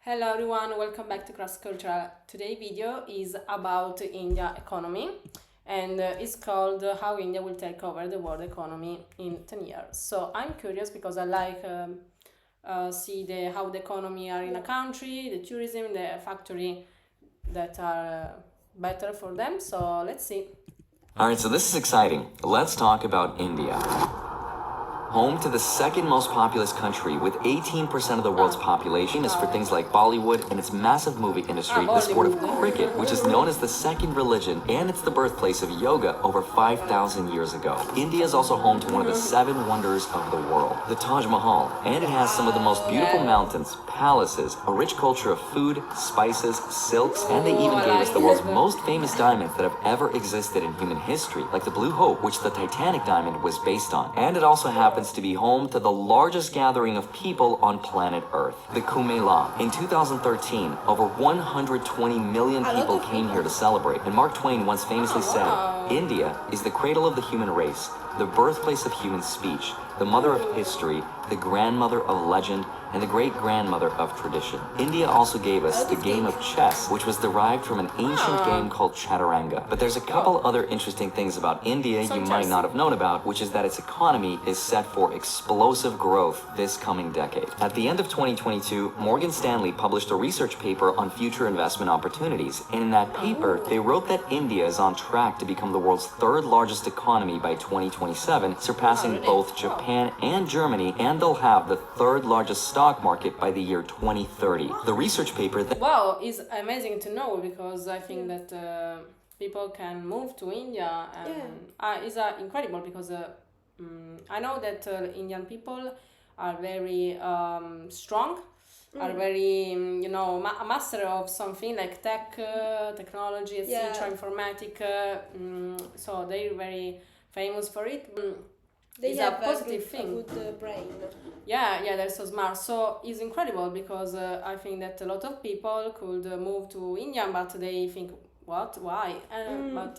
Hello everyone, welcome back to Cross Cultural. Today's video is about India economy and it's called How India Will Take Over the World Economy in 10 years. So I'm curious because I like see how the economy are in a country, the tourism, the factory that are better for them. So let's see. All right, so this is exciting. Let's talk about India. Home to the second most populous country with 18% of the world's population is for things like Bollywood and its massive movie industry, the sport of cricket, which is known as the second religion, and it's the birthplace of yoga over 5,000 years ago. India is also home to one of the seven wonders of the world, the Taj Mahal, and it has some of the most beautiful mountains, palaces, a rich culture of food, spices, silks, and they even gave us the world's most famous diamonds that have ever existed in human history, like the Blue Hope, which the Titanic diamond was based on. And it also happens to be home to the largest gathering of people on planet Earth, the Kumbh Mela. In 2013, over 120 million people came here to celebrate, and Mark Twain once famously said, "India is the cradle of the human race, the birthplace of human speech, the mother of history, the grandmother of legend, and the great-grandmother of tradition." India also gave us the game of chess, which was derived from an ancient game called Chaturanga. But there's a couple other interesting things about India you might not have known about, which is that its economy is set for explosive growth this coming decade. At the end of 2022, Morgan Stanley published a research paper on future investment opportunities, and in that paper, they wrote that India is on track to become the world's third largest economy by 2027, surpassing both Japan and Germany, and they'll have the third largest stock market by the year 2030. The research paper Wow, is amazing to know because I think that people can move to India and it's incredible because I know that Indian people are very strong, are very a master of something like technology, etc., informatic. So they're very famous for it. They It's have a positive a thing. good brain. Yeah, they're so smart. So it's incredible because I think that a lot of people could move to India, but they think, what? Why? But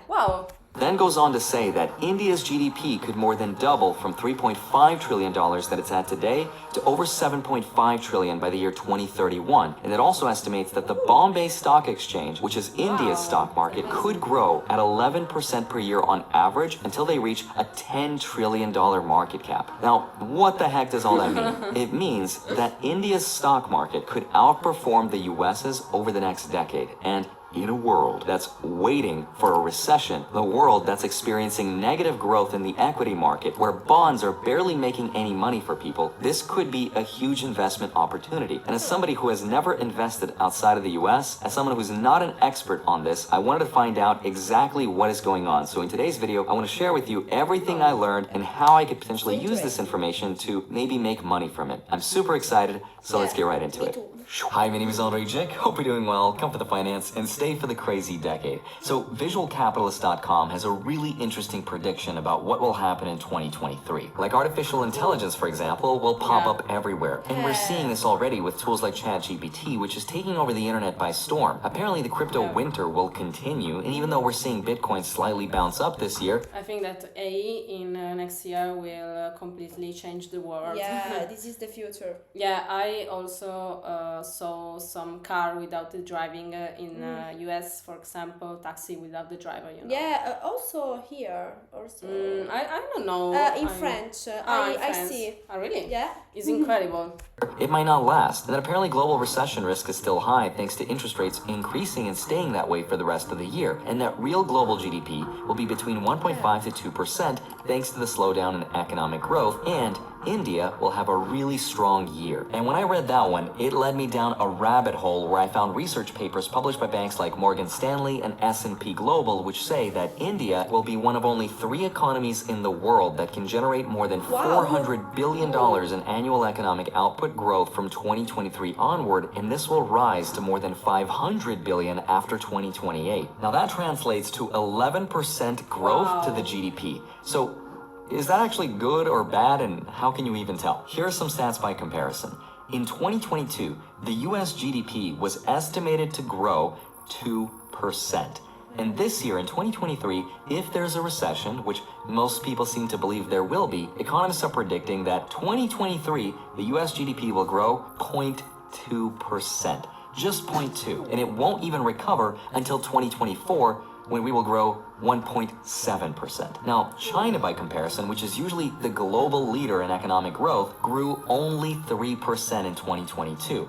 wow. then goes on to say that India's GDP could more than double from $3.5 trillion that it's at today to over $7.5 trillion by the year 2031. And it also estimates that the Bombay Stock Exchange, which is India's stock market, could grow at 11% per year on average until they reach a $10 trillion market cap. Now, what the heck does all that mean? It means that India's stock market could outperform the US's over the next decade. And in a world that's waiting for a recession, the world that's experiencing negative growth in the equity market, where bonds are barely making any money for people, this could be a huge investment opportunity. And as somebody who has never invested outside of the US, as someone who's not an expert on this, I wanted to find out exactly what is going on. So in today's video, I want to share with you everything I learned and how I could potentially use this information to maybe make money from it. I'm super excited, so let's get right into it. Hi, my name is Andre Jick. Hope you're doing well. Come for the finance and stay for the crazy decade. So visualcapitalist.com has a really interesting prediction about what will happen in 2023. Like artificial intelligence, for example, will pop up everywhere. And we're seeing this already with tools like ChatGPT, which is taking over the internet by storm. Apparently the crypto winter will continue, and even though we're seeing Bitcoin slightly bounce up this year, I think that AI in next year will completely change the world. Yeah, this is the future. Yeah, I also saw some car without the driving in US, for example, taxi without the driver. Yeah, also here, also. I don't know. In French, in I France. see. Oh, really? Yeah. It's incredible. it might not last, and that apparently global recession risk is still high thanks to interest rates increasing and staying that way for the rest of the year, and that real global GDP will be between 1.5 to 2% thanks to the slowdown in economic growth, and India will have a really strong year. And when I read that one, it led me down a rabbit hole where I found research papers published by banks like Morgan Stanley and S&P Global, which say that India will be one of only 3 economies in the world that can generate more than $400 billion in annual economic output growth from 2023 onward, and this will rise to more than $500 billion after 2028. Now that translates to 11% growth to the GDP. So is that actually good or bad, and how can you even tell? Here are some stats by comparison. In 2022, the US GDP was estimated to grow 2%. And this year, in 2023, if there's a recession, which most people seem to believe there will be, economists are predicting that 2023, the US GDP will grow 0.6%. 0.2%. Just 0.2. And it won't even recover until 2024, when we will grow 1.7%. Now, China, by comparison, which is usually the global leader in economic growth, grew only 3% in 2022.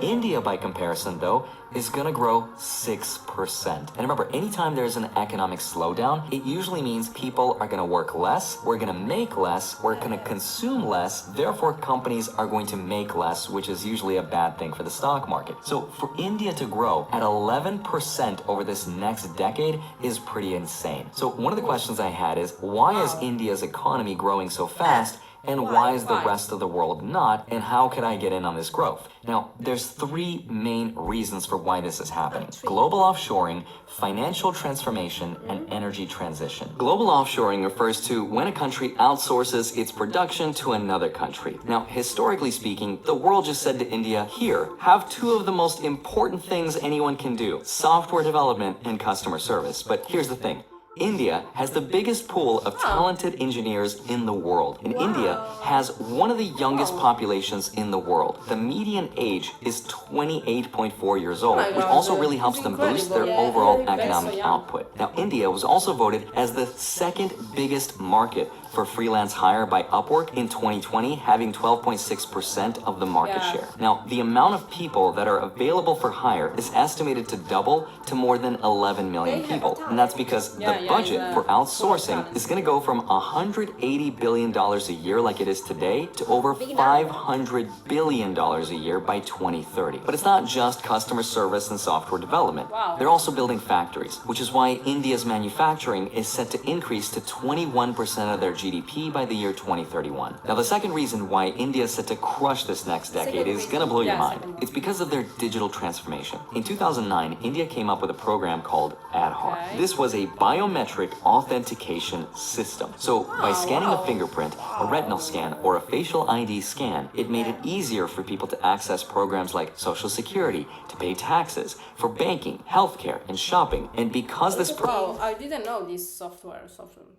India, by comparison, though, is going to grow 6%. And remember, anytime there's an economic slowdown, it usually means people are going to work less, we're going to make less, we're going to consume less, therefore companies are going to make less, which is usually a bad thing for the stock market. So for India to grow at 11% over this next decade is pretty insane. So one of the questions I had is, why is India's economy growing so fast? And why is the rest of the world not? And how can I get in on this growth? Now, there's three main reasons for why this is happening. Global offshoring, financial transformation, and energy transition. Global offshoring refers to when a country outsources its production to another country. Now, historically speaking, the world just said to India, here, have two of the most important things anyone can do, software development and customer service. But here's the thing. India has the biggest pool of talented engineers in the world. And India has one of the youngest populations in the world. The median age is 28.4 years old, which also really helps them boost their overall economic output. Now, India was also voted as the second biggest market for freelance hire by Upwork in 2020, having 12.6% of the market share. Now, the amount of people that are available for hire is estimated to double to more than 11 million people. And that's because the budget for outsourcing is going to go from $180 billion a year like it is today to over $500 billion a year by 2030. But it's not just customer service and software development. They're also building factories, which is why India's manufacturing is set to increase to 21% of their GDP by the year 2031. Now, the second reason why India is set to crush this next decade is going to blow your mind. It's because of their digital transformation. In 2009, India came up with a program called Aadhaar. This was a biometric authentication system. So by scanning a fingerprint, a retinal scan, or a facial ID scan, it made it easier for people to access programs like Social Security, to pay taxes, for banking, healthcare, and shopping. And because this I didn't know this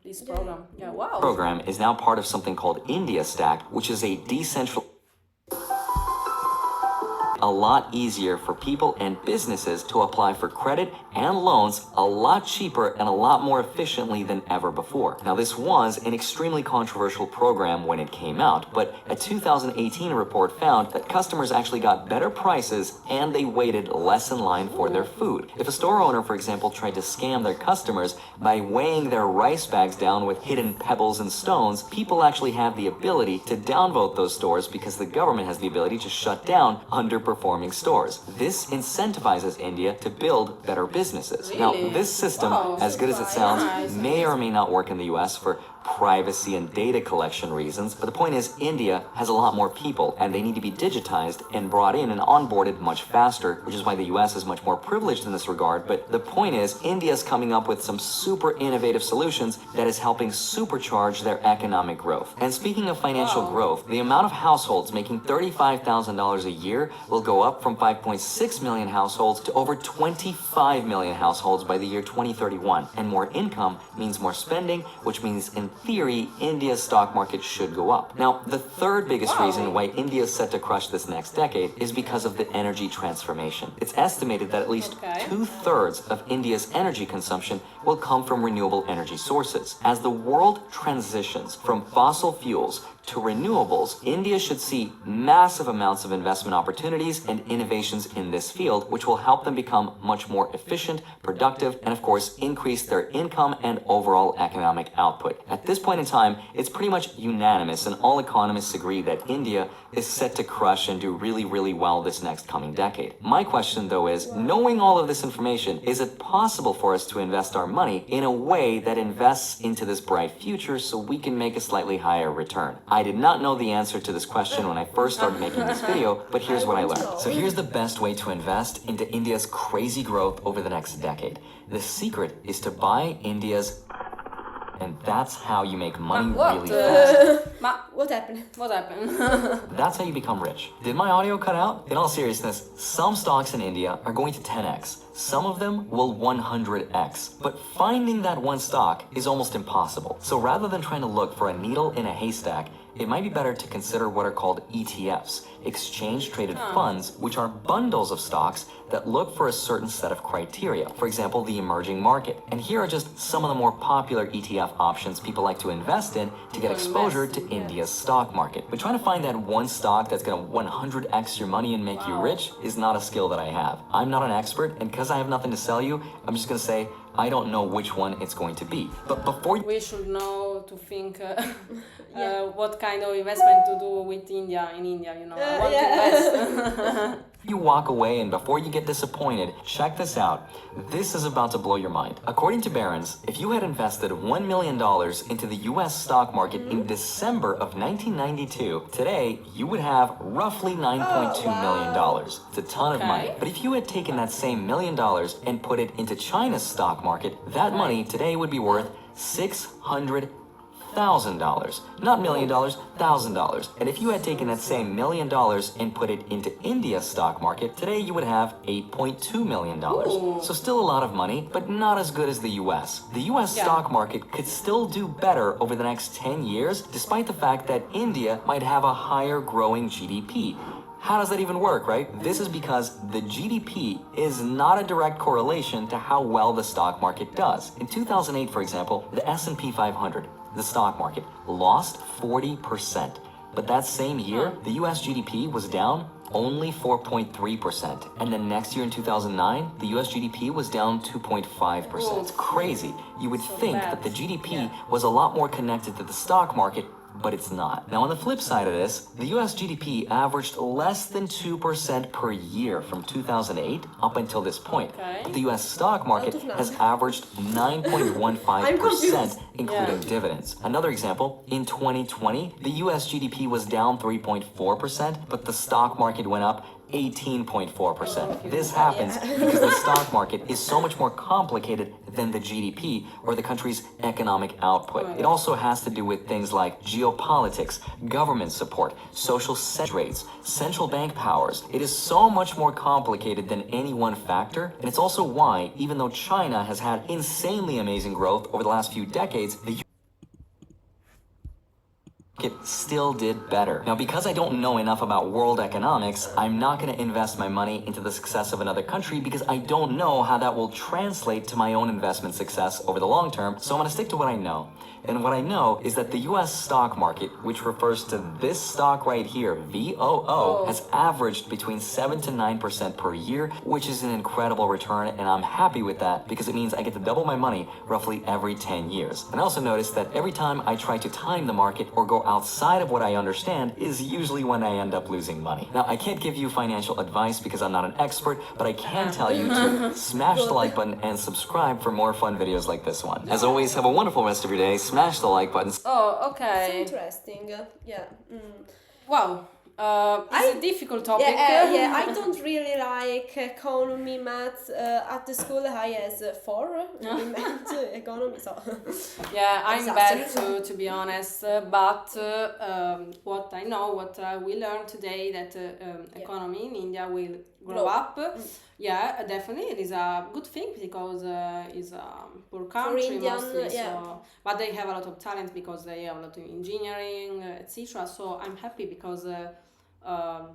this program. Program is now part of something called India Stack, which is a decentralized a lot easier for people and businesses to apply for credit and loans a lot cheaper and a lot more efficiently than ever before. Now, this was an extremely controversial program when it came out, but a 2018 report found that customers actually got better prices and they waited less in line for their food. If a store owner, for example, tried to scam their customers by weighing their rice bags down with hidden pebbles and stones, people actually have the ability to downvote those stores because the government has the ability to shut down underperforming stores. This incentivizes India to build better businesses. Now, this system, as good as it sounds, may or may not work in the US for privacy and data collection reasons, but the point is India has a lot more people and they need to be digitized and brought in and onboarded much faster, which is why the US is much more privileged in this regard. But the point is India is coming up with some super innovative solutions that is helping supercharge their economic growth. And speaking of financial growth, the amount of households making $35,000 a year will go up from 5.6 million households to over 25 million households by the year 2031. And more income means more spending, which means in theory, India's stock market should go up. Now, the third biggest reason why India is set to crush this next decade is because of the energy transformation. It's estimated that at least 2/3 of India's energy consumption will come from renewable energy sources. As the world transitions from fossil fuels to renewables, India should see massive amounts of investment opportunities and innovations in this field, which will help them become much more efficient, productive, and of course, increase their income and overall economic output. At this point in time, it's pretty much unanimous, and all economists agree that India is set to crush and do really, really well this next coming decade. My question, though, is, knowing all of this information, is it possible for us to invest our money in a way that invests into this bright future so we can make a slightly higher return? I did not know the answer to this question when I first started making this video, but here's what I learned. So here's the best way to invest into India's crazy growth over the next decade. The secret is to buy India's, and that's how you make money really fast. What happened? What happened? That's how you become rich. Did my audio cut out? In all seriousness, some stocks in India are going to 10x. Some of them will 100x. But finding that one stock is almost impossible. So rather than trying to look for a needle in a haystack, it might be better to consider what are called ETFs, exchange traded funds, which are bundles of stocks that look for a certain set of criteria. For example, the emerging market. And here are just some of the more popular ETF options people like to invest in to get exposure to India's stock market. But trying to find that one stock that's going to 100x your money and make you rich is not a skill that I have. I'm not an expert, and because I have nothing to sell you, I'm just going to say I don't know which one it's going to be. But before we should know to think what kind of investment to do with India in India, you know. I want to invest. you walk away and before you get disappointed, check this out. This is about to blow your mind. According to Barron's, if you had invested $1 million into the US stock market in December of 1992, today you would have roughly $9.2 million. It's a ton of money. But if you had taken that same $1 million and put it into China's stock market, that money today would be worth $600,000. Not $1 million, $1,000. And if you had taken that same $1 million and put it into India's stock market, today you would have $8.2 million. So still a lot of money, but not as good as the US. The US stock market could still do better over the next 10 years, despite the fact that India might have a higher growing GDP. How does that even work, right? This is because the GDP is not a direct correlation to how well the stock market does. In 2008, for example, the S&P 500, the stock market, lost 40%. But that same year, the US GDP was down only 4.3%. And then next year in 2009, the US GDP was down 2.5%. It's crazy. You would think that the GDP was a lot more connected to the stock market, but it's not. Now, on the flip side of this, the US GDP averaged less than 2% per year from 2008 up until this point. But the US stock market has averaged 9.15%, including dividends. Another example, in 2020, the US GDP was down 3.4%, but the stock market went up 18.4%. This happens because the stock market is so much more complicated than the GDP or the country's economic output. It also has to do with things like geopolitics, government support, social rates, central bank powers. It is so much more complicated than any one factor, and it's also why, even though China has had insanely amazing growth over the last few decades, the it still did better. Now, because I don't know enough about world economics, I'm not going to invest my money into the success of another country because I don't know how that will translate to my own investment success over the long term, so I'm going to stick to what I know. And what I know is that the US stock market, which refers to this stock right here, VOO, has averaged between 7 to 9% per year, which is an incredible return, and I'm happy with that because it means I get to double my money roughly every 10 years. And I also noticed that every time I try to time the market or go outside of what I understand is usually when I end up losing money. Now, I can't give you financial advice because I'm not an expert, but I can tell you to smash the like button and subscribe for more fun videos like this one. As always, have a wonderful rest of your day. Smash the like button. Oh, okay. It's interesting. Yeah. Wow. It's a difficult topic. Yeah, I don't really like economy, maths. At the school, I has 4 in math, economy. So yeah, I'm bad to be honest. But what I know, what we learned today, that economy in India will grow up. Yeah, definitely, it is a good thing because it's a poor country Indian, mostly. So, but they have a lot of talent because they have a lot of engineering, etc. So I'm happy because.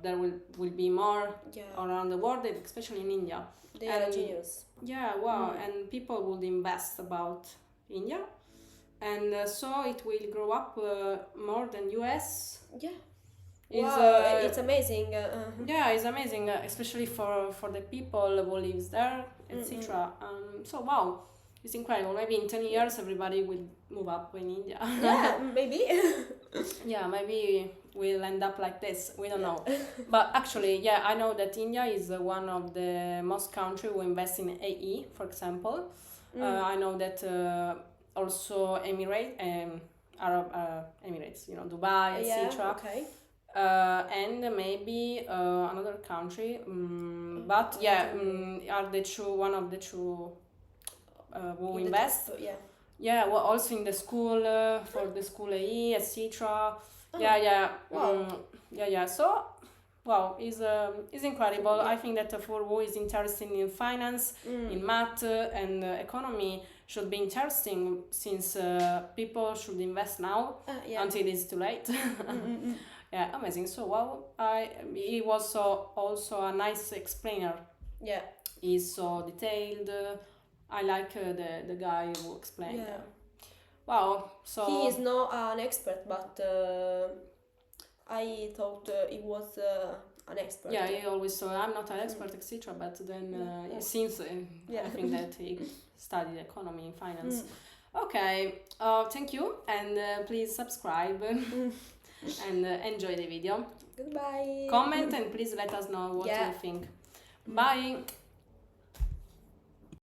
There will be more around the world, especially in India. They are genius. Yeah, wow, and people would invest about India, and so it will grow up more than US. Yeah. It's amazing. Yeah, it's amazing, especially for the people who lives there, etc. So wow. It's incredible. Maybe in 10 years everybody will move up in India. Yeah, maybe. Yeah, maybe we'll end up like this. We don't know. But actually, yeah, I know that India is one of the most countries who invest in AE, for example. I know that also Arab Emirates, you know, Dubai, etc. Okay. And maybe another country. But yeah, are the two one of the two who invest? Yeah, well, also in the school for the school AE, etc. Yeah. Wow. Yeah. So wow, is incredible. I think that for who is interested in finance, in math and economy, should be interesting since people should invest now until it's too late. Yeah, amazing. So wow, he was also a nice explainer. Yeah. He's so detailed. I like the guy who explained. Yeah. Wow. So He is not an expert, but I thought he was an expert. yeah, he always so I'm not an expert, etc. But then since I think that he studied economy and finance. Okay. Thank you, and please subscribe and enjoy the video. Goodbye. Comment and please let us know what you think. Bye.